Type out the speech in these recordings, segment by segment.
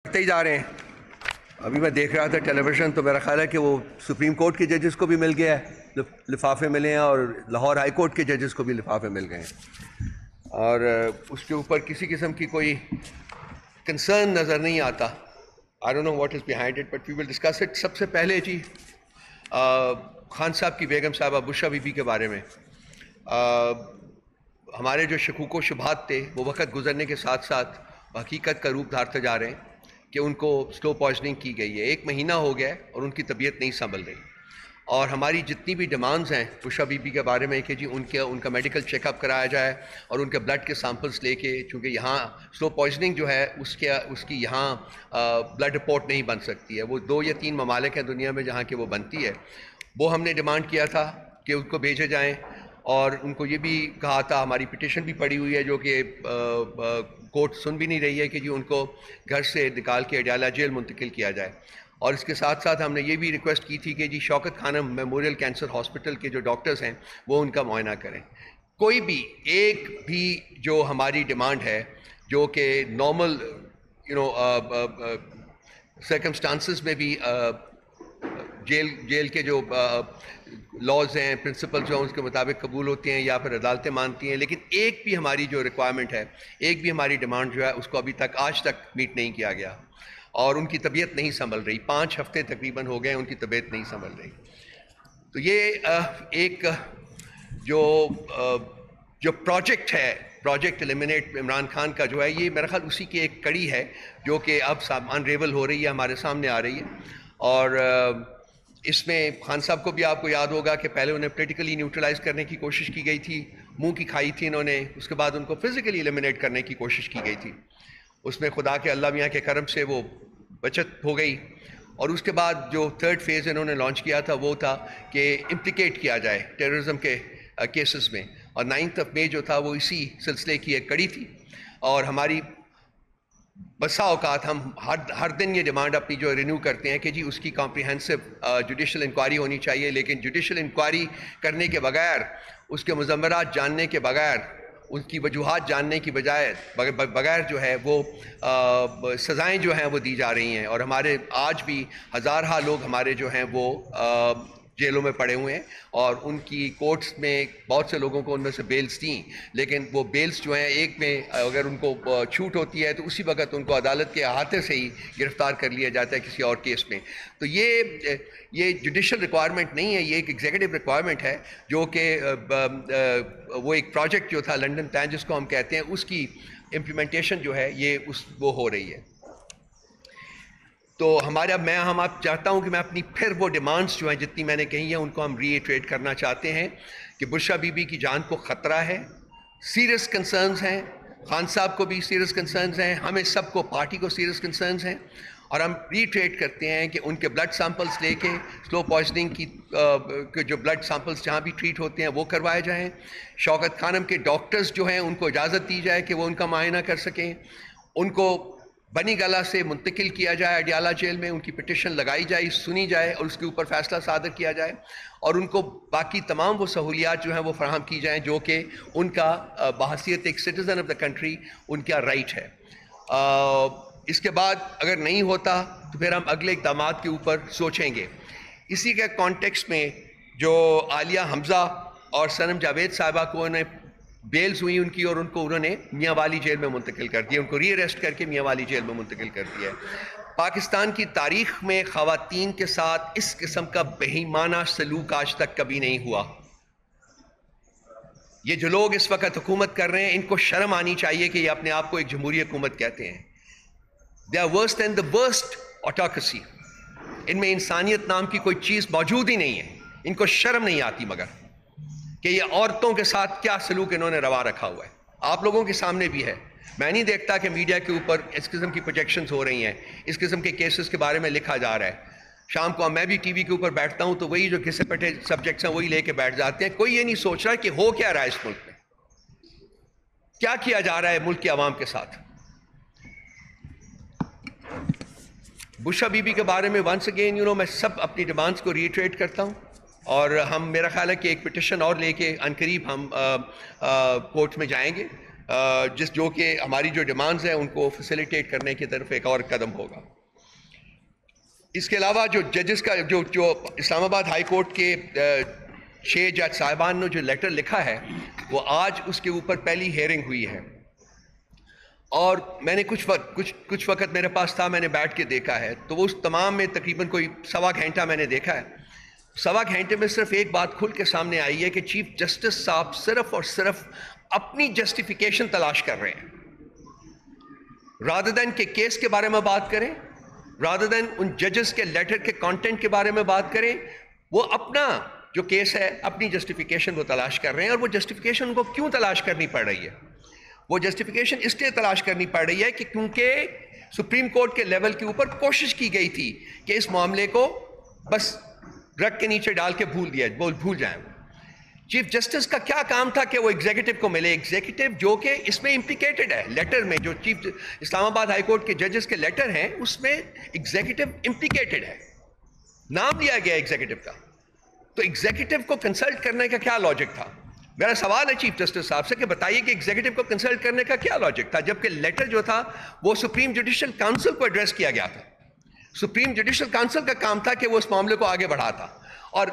بڑھتے ہی جا رہے ہیں۔ ابھی میں دیکھ رہا تھا ٹیلی ویژن، تو میرا خیال ہے کہ وہ سپریم کورٹ کے ججز کو بھی مل گیا ہے، لفافے ملے ہیں، اور لاہور ہائی کورٹ کے ججز کو بھی لفافے مل گئے ہیں، اور اس کے اوپر کسی قسم کی کوئی کنسرن نظر نہیں آتا۔ I don't know what is behind it, but we will discuss it۔ سب سے پہلے جی خان صاحب کی بیگم صاحبہ بشرا بی بی کے بارے میں ہمارے جو شکوک و شبہات تھے وہ وقت گزرنے کے ساتھ ساتھ حقیقت کا روپ دھارتے جا رہے ہیں کہ ان کو سلو پوائزننگ کی گئی ہے۔ 1 مہینہ ہو گیا ہے اور ان کی طبیعت نہیں سنبھل رہی، اور ہماری جتنی بھی ڈیمانڈز ہیں بشرا بی بی کے بارے میں کہ جی ان کا میڈیکل چیک اپ کرایا جائے، اور ان کے بلڈ کے سیمپلز لے کے، چونکہ یہاں سلو پوائزننگ جو ہے اس کی یہاں بلڈ رپورٹ نہیں بن سکتی ہے۔ وہ 2 یا 3 ممالک ہیں دنیا میں جہاں کہ وہ بنتی ہے۔ وہ ہم نے ڈیمانڈ کیا تھا کہ ان کو بھیجے جائیں، اور ان کو یہ بھی کہا تھا، ہماری پٹیشن بھی پڑی ہوئی ہے جو کہ کورٹ سن بھی نہیں رہی ہے، کہ جی ان کو گھر سے نکال کے اڈیالہ جیل منتقل کیا جائے۔ اور اس کے ساتھ ساتھ ہم نے یہ بھی ریکویسٹ کی تھی کہ جی شوکت خانم میموریل کینسر ہاسپٹل کے جو ڈاکٹرز ہیں وہ ان کا معائنہ کریں۔ کوئی بھی ایک بھی جو ہماری ڈیمانڈ ہے جو کہ نارمل سرکمسٹانسز میں بھی جیل کے جو لاز ہیں، پرنسپلز ہیں، اس کے مطابق قبول ہوتے ہیں یا پھر عدالتیں مانتی ہیں، لیکن ایک بھی ہماری جو ریکوائرمنٹ ہے، ایک بھی ہماری ڈیمانڈ جو ہے اس کو ابھی تک آج تک میٹ نہیں کیا گیا، اور ان کی طبیعت نہیں سنبھل رہی۔ 5 ہفتے تقریباً ہو گئے ان کی طبیعت نہیں سنبھل رہی۔ تو یہ ایک جو پروجیکٹ ہے، پروجیکٹ ایلیمنیٹ عمران خان کا جو ہے، یہ میرا خیال اسی کی ایک کڑی ہے جو کہ اب انریول ہو رہی ہے، ہمارے سامنے آ رہی ہے۔ اور اس میں خان صاحب کو بھی آپ کو یاد ہوگا کہ پہلے انہیں پولیٹیکلی نیوٹرلائز کرنے کی کوشش کی گئی تھی، منہ کی کھائی تھی انہوں نے، اس کے بعد ان کو فزیکلی ایلیمنیٹ کرنے کی کوشش کی گئی تھی۔ اس میں خدا کے اللہ میاں کے کرم سے وہ بچت ہو گئی، اور اس کے بعد جو 3rd فیز انہوں نے لانچ کیا تھا وہ تھا کہ امپلیکیٹ کیا جائے ٹیررزم کے کیسز میں، اور 9 مئی جو تھا وہ اسی سلسلے کی ایک کڑی تھی۔ اور ہماری بسا اوقات ہم ہر دن یہ ڈیمانڈ اپنی جو رینیو کرتے ہیں کہ جی اس کی کمپریہنسو جوڈیشل انکوائری ہونی چاہیے، لیکن جوڈیشل انکوائری کرنے کے بغیر، اس کے مضمرات جاننے کے بغیر، ان کی وجوہات جاننے کی بغیر جو ہے وہ سزائیں جو ہیں وہ دی جا رہی ہیں، اور ہمارے آج بھی ہزارہا لوگ ہمارے جو ہیں وہ جیلوں میں پڑے ہوئے ہیں، اور ان کی کورٹس میں بہت سے لوگوں کو ان میں سے بیلز دیں، لیکن وہ بیلز جو ہیں ایک میں اگر ان کو چھوٹ ہوتی ہے تو اسی وقت ان کو عدالت کے احاطے سے ہی گرفتار کر لیا جاتا ہے کسی اور کیس میں۔ تو یہ جوڈیشل ریکوائرمنٹ نہیں ہے، یہ ایک ایگزیکٹو ریکوائرمنٹ ہے، جو کہ وہ ایک پروجیکٹ جو تھا لنڈن پلان جس کو ہم کہتے ہیں، اس کی امپلیمنٹیشن جو ہے وہ ہو رہی ہے۔ تو ہم آپ چاہتا ہوں کہ میں اپنی پھر وہ ڈیمانڈز جو ہیں جتنی میں نے کہی ہیں ان کو ہم ری ایٹریٹ کرنا چاہتے ہیں کہ بشرا بی بی کی جان کو خطرہ ہے، سیریس کنسرنز ہیں، خان صاحب کو بھی سیریس کنسرنز ہیں، ہمیں سب کو، پارٹی کو سیریس کنسرنز ہیں، اور ہم ری ایٹریٹ کرتے ہیں کہ ان کے بلڈ سیمپلز لے کے سلو پوائزننگ کی جو بلڈ سیمپلز جہاں بھی ٹریٹ ہوتے ہیں وہ کروائے جائیں۔ شوکت خانم کے ڈاکٹرز جو ہیں ان کو اجازت دی جائے کہ وہ ان کا معائنہ کر سکیں، ان کو بنی گلہ سے منتقل کیا جائے اڈیالہ جیل میں، ان کی پٹیشن لگائی جائے، سنی جائے، اور اس کے اوپر فیصلہ صادر کیا جائے، اور ان کو باقی تمام وہ سہولیات جو ہیں وہ فراہم کی جائیں جو کہ ان کا بحیثیت ایک citizen of the country in کا رائٹ ہے۔ اس کے بعد اگر نہیں ہوتا تو پھر ہم اگلے اقدامات کے اوپر سوچیں گے۔ اسی کے کانٹیکسٹ میں جو عالیہ حمزہ اور صنم جاوید صاحبہ کو انہیں بیلز ہوئی ان کی، اور ان کو انہوں نے میاں والی جیل میں منتقل کر دیا، ان کو ری اریسٹ کر کے میاں والی جیل میں منتقل کر دیا ہے۔ پاکستان کی تاریخ میں خواتین کے ساتھ اس قسم کا بہیمانہ سلوک آج تک کبھی نہیں ہوا۔ یہ جو لوگ اس وقت حکومت کر رہے ہیں ان کو شرم آنی چاہیے کہ یہ اپنے آپ کو ایک جمہوری حکومت کہتے ہیں۔ They are worse than the worst autocracy۔ ان میں انسانیت نام کی کوئی چیز موجود ہی نہیں ہے، ان کو شرم نہیں آتی مگر کہ یہ عورتوں کے ساتھ کیا سلوک انہوں نے روا رکھا ہوا ہے۔ آپ لوگوں کے سامنے بھی ہے، میں نہیں دیکھتا کہ میڈیا کے اوپر اس قسم کی پروجیکشنز ہو رہی ہیں، اس قسم کے کیسز کے بارے میں لکھا جا رہا ہے۔ شام کو میں بھی ٹی وی کے اوپر بیٹھتا ہوں تو وہی جو گھسے پٹے سبجیکٹس ہیں وہی لے کے بیٹھ جاتے ہیں، کوئی یہ نہیں سوچ رہا کہ ہو کیا رہا ہے اس ملک میں، کیا کیا جا رہا ہے ملک کے عوام کے ساتھ۔ بشرا بی بی کے بارے میں ونس اگین میں سب اپنی ڈیمانڈز کو ری ایٹریٹ کرتا ہوں، اور ہم میرا خیال ہے کہ ایک پٹیشن اور لے کے عنقریب ہم کورٹ میں جائیں گے جو کہ ہماری جو ڈیمانڈز ہیں ان کو فیسیلیٹیٹ کرنے کی طرف ایک اور قدم ہوگا۔ اس کے علاوہ جو ججز کا جو اسلام آباد ہائی کورٹ کے 6 جج صاحبان نے جو لیٹر لکھا ہے وہ آج اس کے اوپر پہلی ہیئرنگ ہوئی ہے، اور میں نے کچھ وقت میرے پاس تھا، میں نے بیٹھ کے دیکھا ہے، تو وہ اس تمام میں تقریباً کوئی 1.25 گھنٹہ میں نے دیکھا ہے۔ 1.25 گھنٹے میں صرف ایک بات کھل کے سامنے آئی ہے کہ چیف جسٹس صاحب صرف اور صرف اپنی جسٹیفیکیشن تلاش کر رہے ہیں، رادر دین کہ کیس کے بارے میں بات کریں، رادر دین ان ججز کے لیٹر کے کانٹینٹ کے بارے میں بات کریں، وہ اپنا جو کیس ہے اپنی جسٹیفیکیشن وہ تلاش کر رہے ہیں۔ اور وہ جسٹیفیکیشن ان کو کیوں تلاش کرنی پڑ رہی ہے؟ وہ جسٹیفیکیشن اس لیے تلاش کرنی پڑ رہی ہے کہ کیونکہ سپریم کورٹ کے لیول کے اوپر کوشش کی گئی تھی کہ اس معاملے کو بس رگ کے نیچے ڈال کے بھول جائیں۔ چیف جسٹس کا کیا کام تھا کہ وہ ایگزیکٹو کو ملے، ایگزیکٹو جو کہ اس میں امپلیکیٹڈ ہے، لیٹر میں جو چیف اسلام آباد ہائی کورٹ کے ججز کے لیٹر ہیں اس میں ایگزیکٹو امپلیکیٹڈ ہے، نام لیا گیا ایگزیکٹو کا، تو ایگزیکٹو کو کنسلٹ کرنے کا کیا لاجک تھا؟ میرا سوال ہے چیف جسٹس صاحب سے کہ بتائیے کہ ایگزیکٹو کو کنسلٹ کرنے کا کیا لاجک تھا، جبکہ لیٹر جو تھا وہ سپریم جوڈیشل کاؤنسل کو ایڈریس کیا گیا تھا۔ سپریم جوڈیشل کاؤنسل کا کام تھا کہ وہ اس معاملے کو آگے بڑھاتا، اور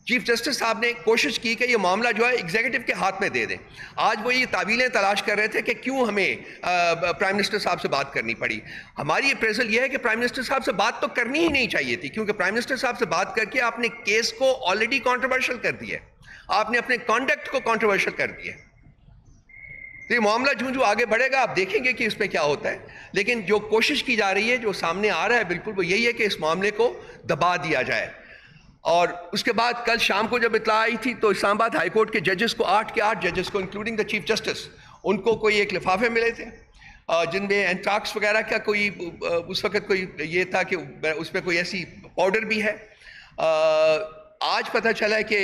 چیف جسٹس صاحب نے کوشش کی کہ یہ معاملہ جو ہے ایگزیکٹو کے ہاتھ میں دے دیں۔ آج وہ یہ تعویلیں تلاش کر رہے تھے کہ کیوں ہمیں پرائم منسٹر صاحب سے بات کرنی پڑی۔ ہماری اپریزل یہ ہے کہ پرائم منسٹر صاحب سے بات تو کرنی ہی نہیں چاہیے تھی، کیونکہ پرائم منسٹر صاحب سے بات کر کے آپ نے کیس کو آلریڈی کانٹروورشل کر دیا ہے، آپ نے اپنے کانڈکٹ کو کانٹروورشل کر دیا ہے۔ تو یہ معاملہ جو آگے بڑھے گا آپ دیکھیں گے کہ اس میں کیا ہوتا ہے، لیکن جو کوشش کی جا رہی ہے، جو سامنے آ رہا ہے بالکل وہ یہی ہے کہ اس معاملے کو دبا دیا جائے۔ اور اس کے بعد کل شام کو جب اطلاع آئی تھی تو اسلام آباد ہائی کورٹ کے ججز کو 8 کے 8 ججز کو انکلوڈنگ دا چیف جسٹس، ان کو کوئی ایک لفافے ملے تھے جن میں اینٹراکس وغیرہ کا کوئی اس وقت کوئی یہ تھا کہ اس میں کوئی ایسی پاؤڈر بھی ہے۔ آج پتہ چلا ہے کہ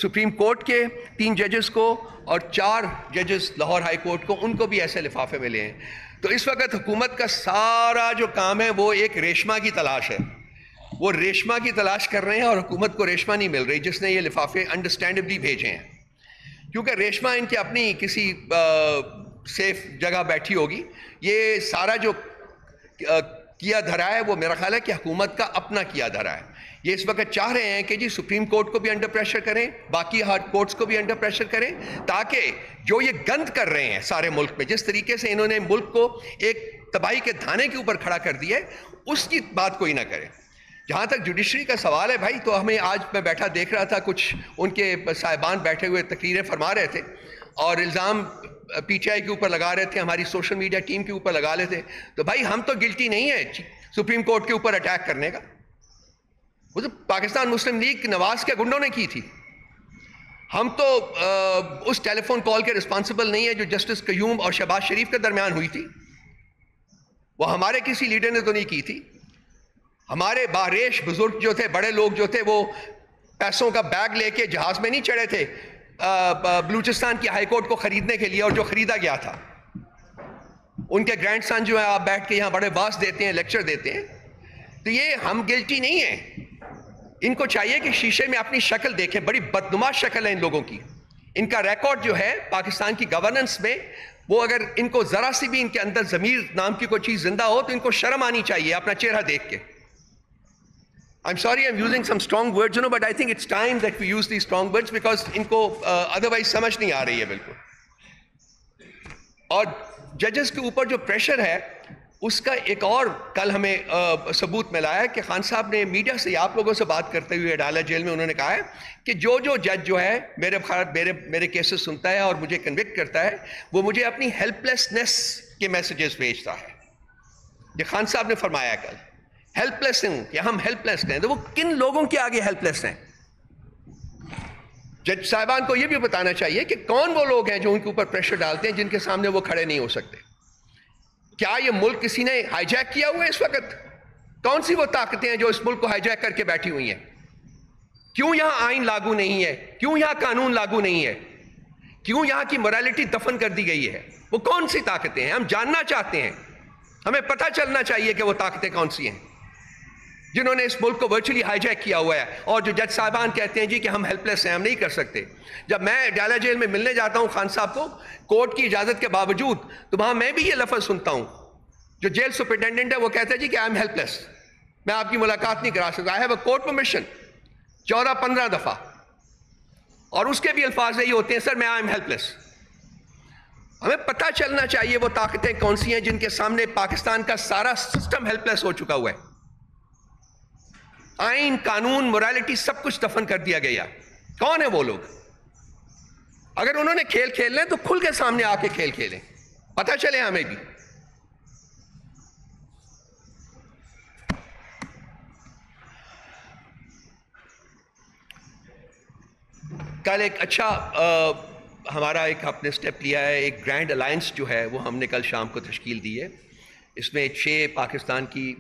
سپریم کورٹ کے 3 ججز کو اور 4 ججز لاہور ہائی کورٹ کو، ان کو بھی ایسے لفافے ملے ہیں۔ تو اس وقت حکومت کا سارا جو کام ہے وہ ایک ریشمہ کی تلاش ہے، وہ ریشمہ کی تلاش کر رہے ہیں، اور حکومت کو ریشمہ نہیں مل رہی جس نے یہ لفافے انڈرسٹینڈبلی بھیجے ہیں، کیونکہ ریشمہ ان کی اپنی کسی سیف جگہ بیٹھی ہوگی۔ یہ سارا جو کیا دھرا ہے وہ میرا خیال ہے کہ حکومت کا اپنا کیا دھرا ہے۔ یہ اس وقت چاہ رہے ہیں کہ جی سپریم کورٹ کو بھی انڈر پریشر کریں، باقی ہارڈ کورٹس کو بھی انڈر پریشر کریں، تاکہ جو یہ گند کر رہے ہیں سارے ملک میں، جس طریقے سے انہوں نے ملک کو ایک تباہی کے دھانے کے اوپر کھڑا کر دیا ہے، اس کی بات کوئی نہ کرے۔ جہاں تک جوڈیشری کا سوال ہے بھائی، تو ہمیں آج میں بیٹھا دیکھ رہا تھا، کچھ ان کے صاحبان بیٹھے ہوئے تقریریں فرما رہے تھے اور الزام پی ٹی آئی کے اوپر لگا رہے تھے، ہماری سوشل میڈیا ٹیم کے اوپر لگا رہے تھے۔ تو بھائی ہم تو گلٹی نہیں ہے سپریم کورٹ کے اوپر اٹیک کرنے کا، وہ تو پاکستان مسلم لیگ نواز کے گنڈوں نے کی تھی۔ ہم تو اس ٹیلی فون کال کے رسپانسبل نہیں ہے جو جسٹس قیوم اور شہباز شریف کے درمیان ہوئی تھی، وہ ہمارے کسی لیڈر نے تو نہیں کی تھی۔ ہمارے باریش بزرگ جو تھے، بڑے لوگ جو تھے، وہ پیسوں کا بیگ لے کے جہاز میں نہیں چڑھے تھے بلوچستان کی ہائی کورٹ کو خریدنے کے لیے، اور جو خریدا گیا تھا ان کے گرینڈ سن جو ہے آپ بیٹھ کے یہاں بڑے باس دیتے ہیں، لیکچر دیتے ہیں۔ تو یہ ہم گلٹی نہیں ہیں، ان کو چاہیے کہ شیشے میں اپنی شکل دیکھیں، بڑی بدنما شکل ہے ان لوگوں کی، ان کا ریکارڈ جو ہے پاکستان کی گورننس میں، وہ اگر ان کو ذرا سی بھی ان کے اندر ضمیر نام کی کوئی چیز زندہ ہو تو ان کو شرم آنی چاہیے اپنا چہرہ دیکھ کے۔ I'm sorry I'm using some strong words, but I think it's time that we use these strong words because ان کو otherwise سمجھ نہیں آ رہی ہے بالکل۔ اور ججز کے اوپر جو پریشر ہے اس کا ایک اور کل ہمیں ثبوت ملا ہے کہ خان صاحب نے میڈیا سے، آپ لوگوں سے بات کرتے ہوئے ڈالا جیل میں، انہوں نے کہا ہے کہ جو جج جو ہے میرے کیسز سنتا ہے اور مجھے کنوکٹ کرتا ہے، وہ مجھے اپنی ہیلپ لیسنس کے میسیجز بھیجتا ہے۔ یہ خان صاحب نے فرمایا کل، ہیلپ لیس ہوں کہ ہم ہیلپ لیس ہیں، تو وہ کن لوگوں کے آگے ہیلپ لیس ہیں؟ جج صاحبان کو یہ بھی بتانا چاہیے کہ کون وہ لوگ ہیں جو ان کے اوپر پریشر ڈالتے ہیں، جن کے سامنے وہ کھڑے نہیں ہو سکتے۔ کیا یہ ملک کسی نے ہائی جیک کیا ہوا ہے اس وقت؟ کون سی وہ طاقتیں ہیں جو اس ملک کو ہائی جیک کر کے بیٹھی ہوئی ہیں؟ کیوں یہاں آئین لاگو نہیں ہے؟ کیوں یہاں قانون لاگو نہیں ہے؟ کیوں یہاں کی موریلٹی دفن کر دی گئی ہے؟ وہ کون سی طاقتیں ہیں؟ ہم جاننا چاہتے ہیں، ہمیں پتہ چلنا چاہیے کہ وہ طاقتیں کون سی ہیں جنہوں نے اس ملک کو ورچولی ہائی جیک کیا ہوا ہے، اور جو جج صاحبان کہتے ہیں جی کہ ہم ہیلپ لیس ہیں، ہم نہیں کر سکتے. جب میں ڈالا جیل میں ملنے جاتا ہوں خان صاحب کو کورٹ کی اجازت کے باوجود، تو وہاں میں بھی یہ لفظ سنتا ہوں. جو جیل سپرنٹینڈنٹ ہے وہ کہتا ہے جی کہ آئی ایم ہیلپ لیس، میں آپ کی ملاقات نہیں کرا سکتا. I have a court permission 14-15 دفعہ، اور اس کے بھی الفاظ یہی ہوتے ہیں سر میں آئی ایم ہیلپ لیس. ہمیں پتہ چلنا چاہیے وہ طاقتیں کون سی ہیں جن کے سامنے پاکستان کا سارا سسٹم ہیلپ لیس ہو چکا ہوا ہے. آئین، قانون، موریلٹی سب کچھ دفن کر دیا گیا. کون ہیں وہ لوگ؟ اگر انہوں نے کھیل کھیلنے تو کھل کے سامنے آ کے کھیل کھیلیں، پتہ چلے ہمیں بھی. کل ایک اچھا ہمارا ایک اپنے سٹیپ لیا ہے، ایک گرینڈ الائنس جو ہے وہ ہم نے کل شام کو تشکیل دی ہے. اس میں 6 پاکستان کی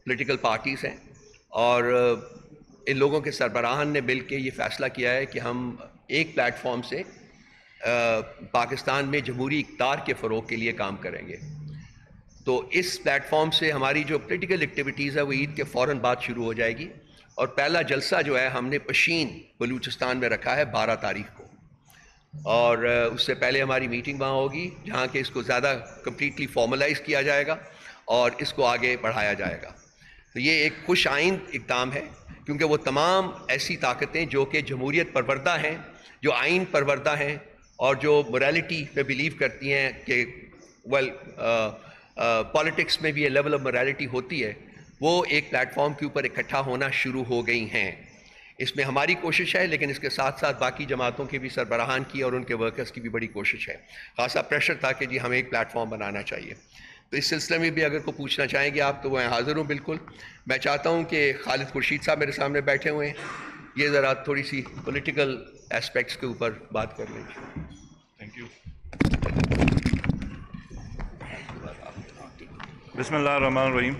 پولیٹیکل پارٹیز ہیں، اور ان لوگوں کے سربراہان نے مل کے یہ فیصلہ کیا ہے کہ ہم ایک پلیٹ فارم سے پاکستان میں جمہوری اقتدار کے فروغ کے لیے کام کریں گے. تو اس پلیٹ فارم سے ہماری جو پولیٹیکل ایکٹیویٹیز ہے وہ عید کے فوراً بعد شروع ہو جائے گی. اور پہلا جلسہ جو ہے ہم نے پشین بلوچستان میں رکھا ہے 12 تاریخ کو، اور اس سے پہلے ہماری میٹنگ وہاں ہوگی جہاں کہ اس کو زیادہ کمپلیٹلی فارملائز کیا جائے گا اور اس کو آگے بڑھایا جائے گا. تو یہ ایک خوش آئند اقدام ہے، کیونکہ وہ تمام ایسی طاقتیں جو کہ جمہوریت پروردہ ہیں، جو آئین پروردہ ہیں، اور جو موریلٹی پہ بلیو کرتی ہیں کہ پالیٹکس میں بھی یہ لیول آف موریلٹی ہوتی ہے، وہ ایک پلیٹ فارم کے اوپر اکٹھا ہونا شروع ہو گئی ہیں. اس میں ہماری کوشش ہے، لیکن اس کے ساتھ ساتھ باقی جماعتوں کے بھی سربراہان کی اور ان کے ورکرز کی بھی بڑی کوشش ہے. خاصا پریشر تھا کہ جی ہمیں ایک پلیٹ فارم بنانا چاہیے. تو اس سلسلے میں بھی اگر کوئی پوچھنا چاہیں گے آپ تو میں حاضر ہوں بالکل. میں چاہتا ہوں کہ خالد خورشید صاحب میرے سامنے بیٹھے ہوئے ہیں، یہ ذرا تھوڑی سی پولیٹیکل اسپیکٹس کے اوپر بات کر لیں. Thank you. بسم اللہ الرحمن الرحیم.